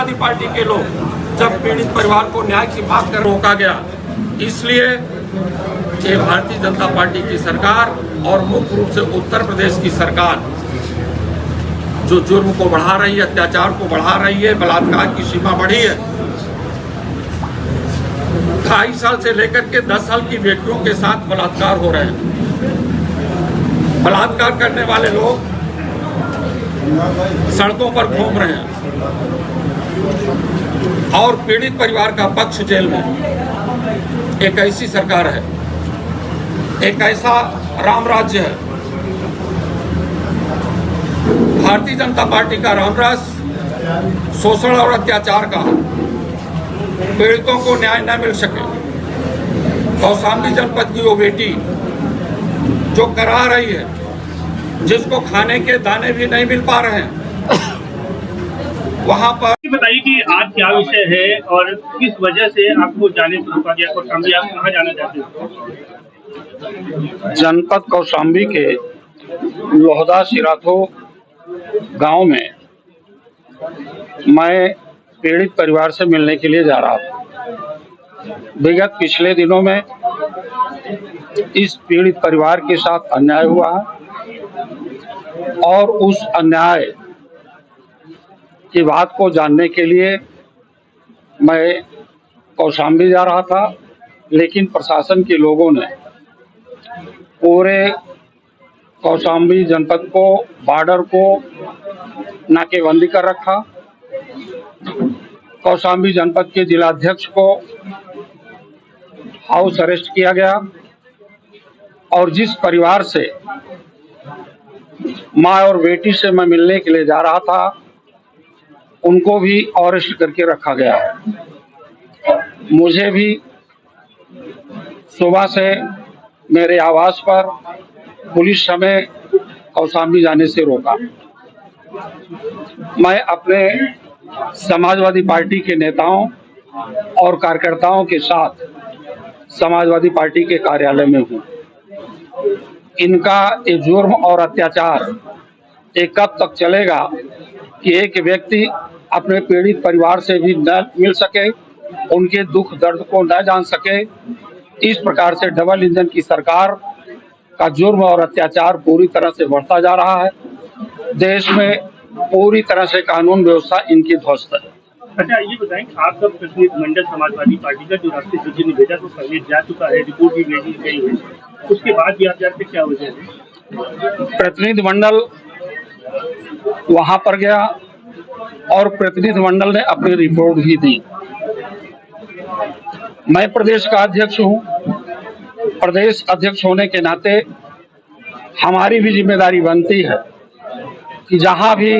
Samajwadi party के लोग जब पीड़ित परिवार को न्याय की मांग कर रोका गया, इसलिए ये भारतीय जनता पार्टी की सरकार और मुख्य रूप से उत्तर प्रदेश की सरकार जो जुर्म को बढ़ा रही है, अत्याचार को बढ़ा रही है, बलात्कार की सीमा बढ़ी है। 2.5 साल से लेकर के 10 साल की बेटियों के साथ बलात्कार हो रहे हैं। बलात्कार करने वाले लोग सड़कों पर घूम रहे हैं और पीड़ित परिवार का पक्ष जेल में। एक ऐसी सरकार है, एक ऐसा राम राज्य है। भारतीय जनता पार्टी का रामराज शोषण और अत्याचार का, पीड़ितों को न्याय न मिल सके। कौशाम्बी जनपद की वो बेटी जो करा रही है, जिसको खाने के दाने भी नहीं मिल पा रहे हैं, वहां पर बताइए कि आज क्या विषय है और किस वजह से आपको जाने से रोका गया। कौशाम्बी आप कहाँ जाना चाहते हो? जनपद कौशाम्बी के लोहदा सिराथो गांव में मैं पीड़ित परिवार से मिलने के लिए जा रहा था। विगत पिछले दिनों में इस पीड़ित परिवार के साथ अन्याय हुआ है और उस अन्याय की बात को जानने के लिए मैं कौशाम्बी जा रहा था, लेकिन प्रशासन के लोगों ने पूरे कौशाम्बी जनपद को, बॉर्डर को नाकेबंदी कर रखा। कौशाम्बी जनपद के जिलाध्यक्ष को हाउस अरेस्ट किया गया और जिस परिवार से माँ और बेटी से मैं मिलने के लिए जा रहा था, उनको भी अरेस्ट करके रखा गया है। मुझे भी सुबह से मेरे आवास पर पुलिस हमें कौशाम्बी जाने से रोका। मैं अपने समाजवादी पार्टी के नेताओं और कार्यकर्ताओं के साथ समाजवादी पार्टी के कार्यालय में हूँ। इनका ये जुर्म और अत्याचार ये कब तक चलेगा कि एक व्यक्ति अपने पीड़ित परिवार से भी न मिल सके, उनके दुख दर्द को न जान सके। इस प्रकार से डबल इंजन की सरकार का जुर्म और अत्याचार पूरी तरह से बढ़ता जा रहा है। देश में पूरी तरह से कानून व्यवस्था इनकी ध्वस्त है। अच्छा, ये बताएं, आपका प्रतिनिधिमंडल समाजवादी पार्टी का जो राष्ट्रीय सचिव ने भेजा तो सर्वे जा चुका है, रिपोर्ट भी भेजी गई है, उसके बाद भी आप जाते क्या वजह है? प्रतिनिधिमंडल वहां पर गया और प्रतिनिधिमंडल ने अपनी रिपोर्ट भी दी। मैं प्रदेश का अध्यक्ष हूं। प्रदेश अध्यक्ष होने के नाते हमारी भी जिम्मेदारी बनती है कि जहां भी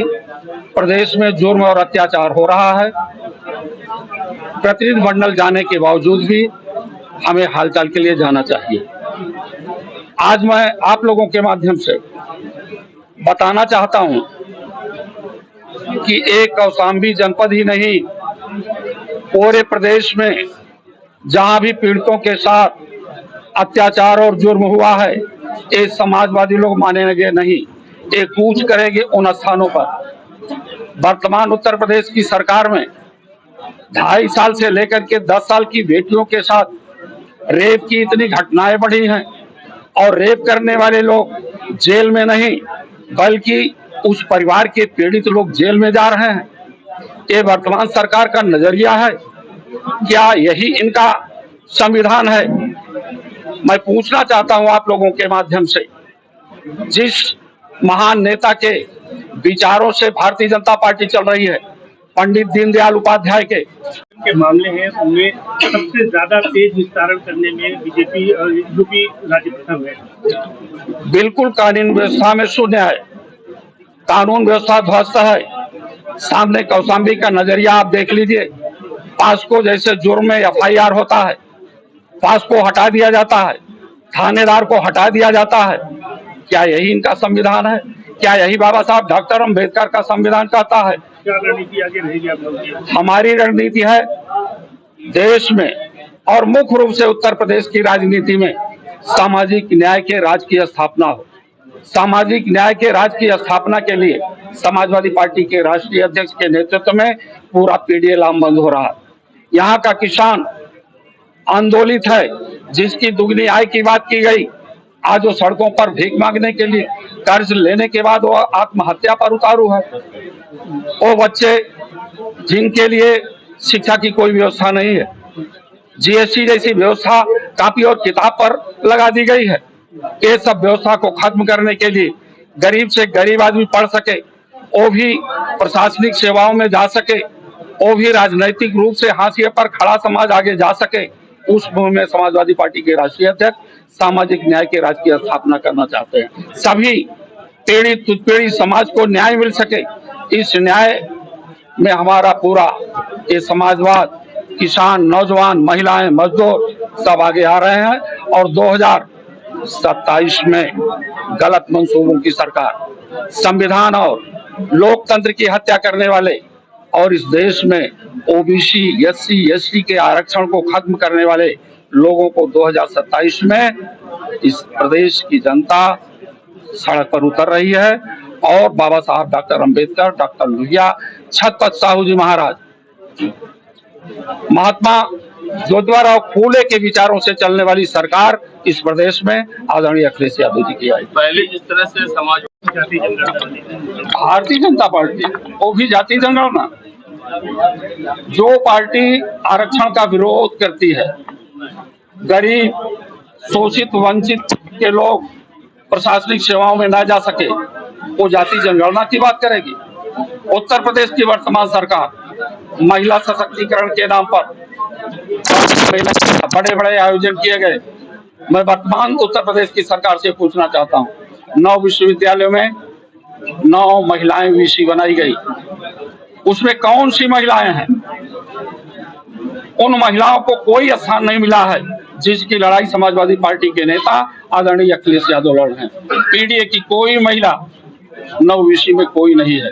प्रदेश में जुर्म और अत्याचार हो रहा है, प्रतिनिधिमंडल जाने के बावजूद भी हमें हालचाल के लिए जाना चाहिए। आज मैं आप लोगों के माध्यम से बताना चाहता हूं कि एक कौशाम्बी जनपद ही नहीं, पूरे प्रदेश में जहां भी पीड़ितों के साथ अत्याचार और जुर्म हुआ है, ये समाजवादी लोग मानेंगे नहीं, ये कूच करेंगे उन स्थानों पर। वर्तमान उत्तर प्रदेश की सरकार में 2.5 साल से लेकर के 10 साल की बेटियों के साथ रेप की इतनी घटनाएं बढ़ी हैं और रेप करने वाले लोग जेल में नहीं बल्कि उस परिवार के पीड़ित लोग जेल में जा रहे हैं। ये वर्तमान सरकार का नजरिया है? क्या यही इनका संविधान है? मैं पूछना चाहता हूं आप लोगों के माध्यम से, जिस महान नेता के विचारों से भारतीय जनता पार्टी चल रही है, पंडित दीनदयाल उपाध्याय के मामले हैं, उनमें सबसे ज्यादा तेज विस्तारण करने में बीजेपी और यूपी राज्य प्रथम है। बिल्कुल कानून व्यवस्था में शून्य है, कानून व्यवस्था ध्वस्त है। सामने कौशाम्बी का नजरिया आप देख लीजिए। पास्को जैसे जुर्म में FIR होता है, पास्को हटा दिया जाता है, थानेदार को हटा दिया जाता है। क्या यही इनका संविधान है? क्या यही बाबा साहब डॉक्टर अम्बेडकर का संविधान कहता है? क्या रणनीति आगे रहेगी आप लोगों की? हमारी रणनीति है देश में और मुख्य रूप से उत्तर प्रदेश की राजनीति में सामाजिक न्याय के राज की स्थापना हो। सामाजिक न्याय के राज की स्थापना के लिए समाजवादी पार्टी के राष्ट्रीय अध्यक्ष के नेतृत्व में पूरा पीडीए लामबंद हो रहा है। यहाँ का किसान आंदोलित है, जिसकी दुगनी आय की बात की गई, आज वो सड़कों पर भीख मांगने के लिए, कर्ज लेने के बाद वो आत्महत्या पर उतारू है। वो बच्चे जिनके लिए शिक्षा की कोई व्यवस्था नहीं है, जीएसटी जैसी व्यवस्था कॉपी और किताब पर लगा दी गई है। ये सब व्यवस्था को खत्म करने के लिए गरीब से गरीब आदमी पढ़ सके, वो भी प्रशासनिक सेवाओं में जा सके, वो भी राजनीतिक रूप से हाशिए पर खड़ा समाज आगे जा सके, उस मुहिम में समाजवादी पार्टी के राष्ट्रीय अध्यक्ष सामाजिक न्याय के राज्य की स्थापना करना चाहते हैं। सभी पीड़ित तुत्पीड़ित समाज को न्याय मिल सके, इस न्याय में हमारा पूरा ये समाजवाद, किसान, नौजवान, महिलाएं, मजदूर सब आगे आ रहे हैं। और 2027 में गलत मंसूबों की सरकार, संविधान और लोकतंत्र की हत्या करने वाले और इस देश में ओबीसी, एससी, एसटी के आरक्षण को खत्म करने वाले लोगों को 2027 में इस प्रदेश की जनता सड़क पर उतर रही है। और बाबा साहब डॉक्टर अंबेडकर, डॉक्टर लोहिया, छत्रपति साहू जी महाराज, महात्मा ज्योतिबा फूले के विचारों से चलने वाली सरकार इस प्रदेश में आदरणीय अखिलेश यादव जी की आई। पहले जिस तरह से समाज भारतीय जनता पार्टी, वो भी जाति जनगणना, जो पार्टी आरक्षण का विरोध करती है, गरीब, शोषित, वंचित के लोग प्रशासनिक सेवाओं में ना जा सके, वो जाति जनगणना की बात करेगी। उत्तर प्रदेश की वर्तमान सरकार महिला सशक्तिकरण के नाम पर बड़े बड़े आयोजन किए गए। मैं वर्तमान उत्तर प्रदेश की सरकार से पूछना चाहता हूँ, 9 विश्वविद्यालयों में 9 महिलाएं वीसी बनाई गई, उसमें कौन सी महिलाएं हैं? उन महिलाओं को कोई स्थान नहीं मिला है जिसकी लड़ाई समाजवादी पार्टी के नेता आदरणीय अखिलेश यादव लड़ रहे हैं। पीडीए की कोई महिला 9 वीसी में कोई नहीं है।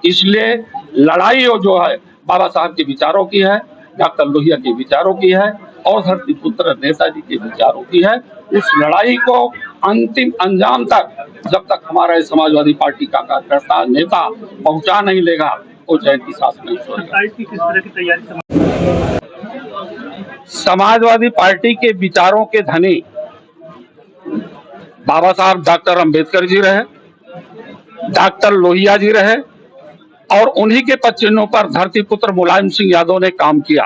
इसलिए लड़ाई जो है बाबा साहब के विचारों की है, डॉक्टर लोहिया के विचारों की है और धरती पुत्र नेताजी के विचारों की है। उस लड़ाई को अंतिम अंजाम तक जब तक हमारा समाजवादी पार्टी का कार्यकर्ता नेता पहुंचा नहीं लेगा, वो चैन की सांस नहीं छोड़ेगा। किस तरह की तैयारी समाजवादी पार्टी के विचारों के धनी बाबा साहब डॉक्टर अंबेडकर जी रहे, डॉक्टर लोहिया जी रहे और उन्हीं के पद चिन्हों पर धरती पुत्र मुलायम सिंह यादव ने काम किया।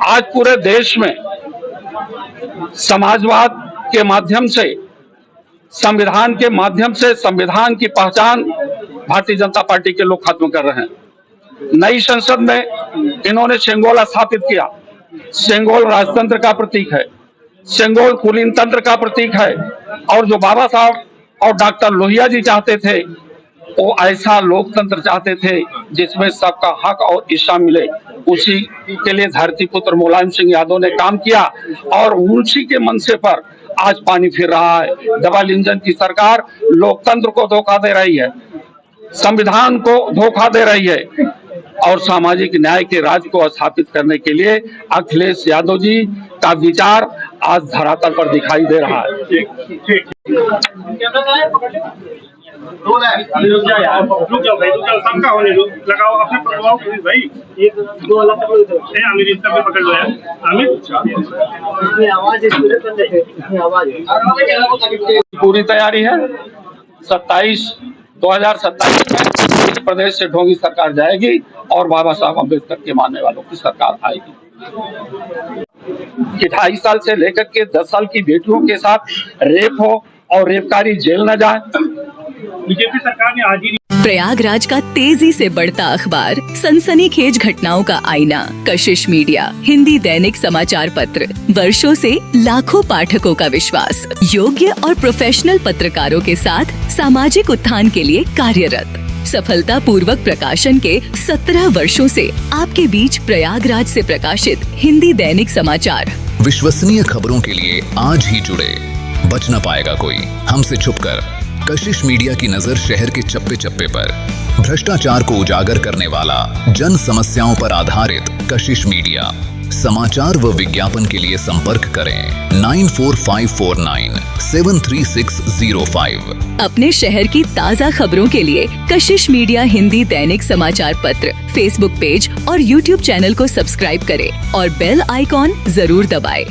आज पूरे देश में समाजवाद के माध्यम से, संविधान के माध्यम से संविधान की पहचान भारतीय जनता पार्टी के लोग खत्म कर रहे हैं। नई संसद में इन्होंने सेंगोल स्थापित किया। सेंगोल राजतंत्र का प्रतीक है, सेंगोल कुलीन तंत्र का प्रतीक है। और जो बाबा साहब और डॉक्टर लोहिया जी चाहते थे, वो ऐसा लोकतंत्र चाहते थे जिसमें सबका हक और इच्छा मिले। उसी के लिए धरती पुत्र मुलायम सिंह यादव ने काम किया और उसी के मनसे पर आज पानी फिर रहा है। डबल इंजन की सरकार लोकतंत्र को धोखा दे रही है, संविधान को धोखा दे रही है और सामाजिक न्याय के राज को स्थापित करने के लिए अखिलेश यादव जी का विचार आज धरातल पर दिखाई दे रहा है। लगाओ अपने प्रभाव भाई, 1-2 अलग आमिर इसका भी पकड़ लो यार। आमिर पूरी तैयारी है। 2027 में इस प्रदेश से ढोंगी सरकार जाएगी और बाबा साहब अम्बेडकर के मानने वालों की सरकार आएगी। 28 साल से लेकर के 10 साल की बेटियों के साथ रेप हो और रेपकारी जेल न जाए। बीजेपी सरकार ने आज ही प्रयागराज का तेजी से बढ़ता अखबार, सनसनीखेज घटनाओं का आईना, कशिश मीडिया, हिंदी दैनिक समाचार पत्र, वर्षों से लाखों पाठकों का विश्वास, योग्य और प्रोफेशनल पत्रकारों के साथ सामाजिक उत्थान के लिए कार्यरत, सफलता पूर्वक प्रकाशन के 17 वर्षों से आपके बीच प्रयागराज से प्रकाशित हिंदी दैनिक समाचार। विश्वसनीय खबरों के लिए आज ही जुड़े, बच न पाएगा कोई हमसे छुपकर। कशिश मीडिया की नजर शहर के चप्पे चप्पे पर, भ्रष्टाचार को उजागर करने वाला, जन समस्याओं पर आधारित कशिश मीडिया। समाचार व विज्ञापन के लिए संपर्क करें 9454973605। अपने शहर की ताज़ा खबरों के लिए कशिश मीडिया हिंदी दैनिक समाचार पत्र फेसबुक पेज और यूट्यूब चैनल को सब्सक्राइब करें और बेल आइकॉन जरूर दबाएं।